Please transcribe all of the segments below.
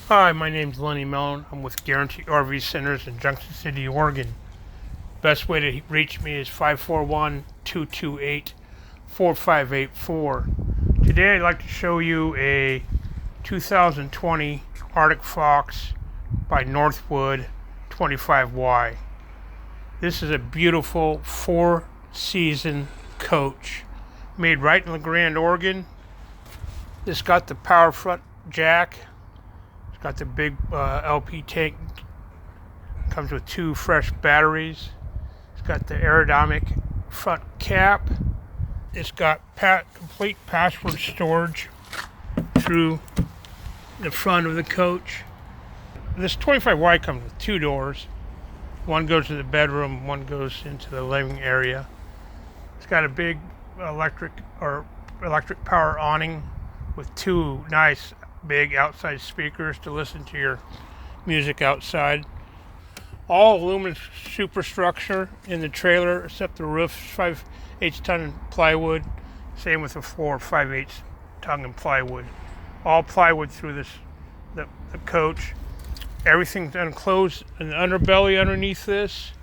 Hi, my name's Lenny Mellon. I'm with Guaranty RV Centers in Junction City, Oregon. Best way to reach me is 541-228-4584. Today I'd like to show you a 2020 Arctic Fox by Northwood 25Y. This is a beautiful 4-season coach made right in LeGrand, Oregon. This got the power front jack. Got the big LP tank. Comes with 2 fresh batteries. It's got the aerodynamic front cap. It's got complete password storage through the front of the coach. This 25Y comes with 2 doors. One goes to the bedroom, one goes into the living area. It's got a big electric power awning with 2 nice big outside speakers to listen to your music outside. All aluminum superstructure in the trailer except the roof, 5/8 ton plywood. Same with the floor, 5/8 ton and plywood. All plywood through the coach. Everything's enclosed in the underbelly underneath this.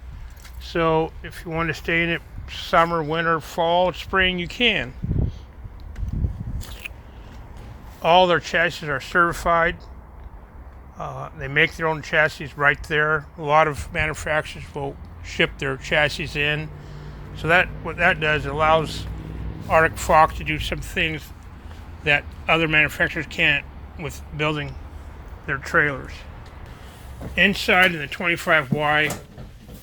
So if you want to stay in it summer, winter, fall, spring, you can. All their chassis are certified. They make their own chassis right there. A lot of manufacturers will ship their chassis in. So what that does, it allows Arctic Fox to do some things that other manufacturers can't with building their trailers. Inside in the 25Y,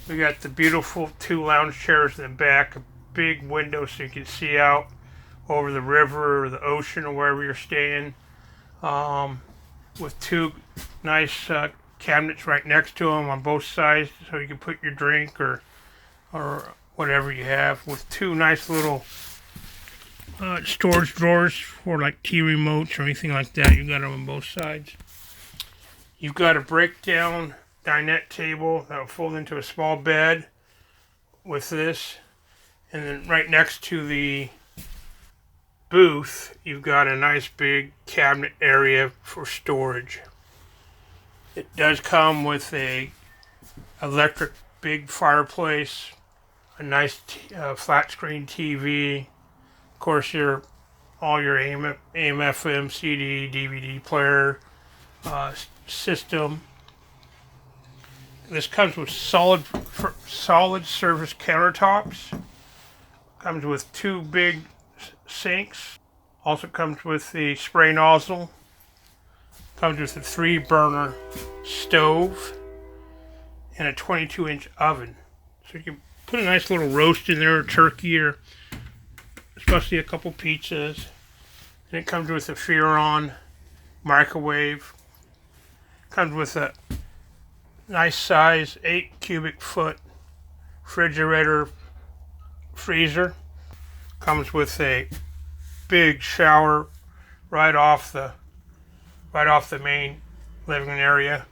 we got the beautiful 2 lounge chairs in the back, a big window so you can see out over the river or the ocean or wherever you're staying, with 2 nice cabinets right next to them on both sides so you can put your drink or whatever you have, with 2 nice little storage drawers for like TV remotes or anything like that. You got them on both sides. You've got a breakdown dinette table that will fold into a small bed with this, and then right next to the booth, you've got a nice big cabinet area for storage. It does come with a electric big fireplace, a nice flat screen TV, of course all your AM, FM, CD, DVD player system. This comes with solid surface countertops. Comes with 2 big sinks. Also comes with the spray nozzle. Comes with a 3-burner stove and a 22-inch oven. So you can put a nice little roast in there, a turkey, or especially a couple pizzas. And it comes with a Furon microwave. Comes with a nice size 8 cubic foot refrigerator freezer. Comes with a big shower right off the main living area.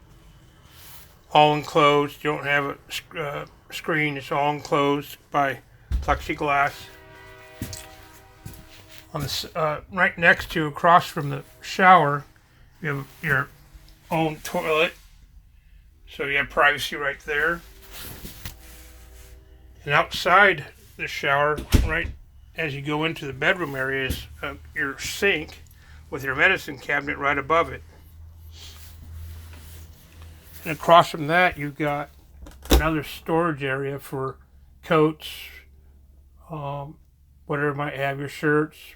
All enclosed. You don't have a screen. It's all enclosed by plexiglass. On the right next to, across from the shower, you have your own toilet. So you have privacy right there. And outside the shower, right as you go into the bedroom area, is your sink with your medicine cabinet right above it. And across from that, you've got another storage area for coats, whatever you might have, your shirts.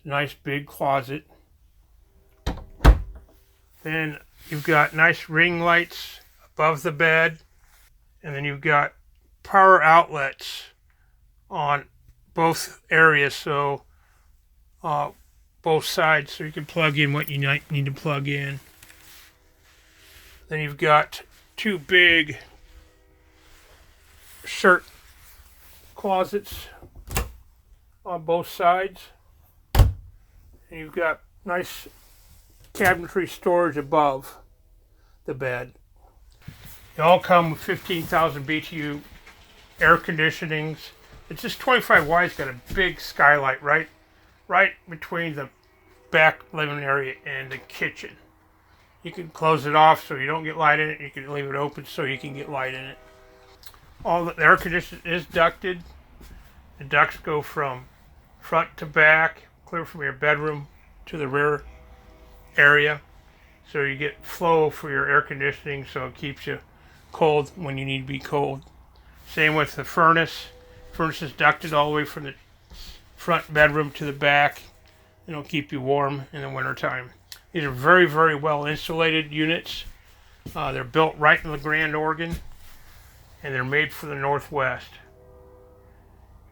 Nice big closet. Then you've got nice ring lights above the bed, and then you've got power outlets on both areas, so both sides, so you can plug in what you need to plug in. Then you've got 2 big shirt closets on both sides, and you've got nice cabinetry storage above the bed. They all come with 15,000 BTU air conditionings. It's just 25Y's got a big skylight right between the back living area and the kitchen. You can close it off so you don't get light in it. You can leave it open so you can get light in it. All the air conditioning is ducted. The ducts go from front to back, clear from your bedroom to the rear area. So you get flow for your air conditioning, so it keeps you cold when you need to be cold. Same with the furnace. Furnace is ducted all the way from the front bedroom to the back. It'll keep you warm in the wintertime. These are very, very well insulated units. They're built right in LeGrand, Oregon, and they're made for the Northwest.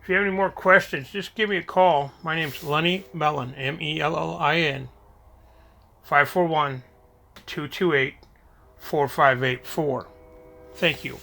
If you have any more questions, just give me a call. My name's Lenny Mellon, M-E-L-L-I-N, 541-228-4584. Thank you.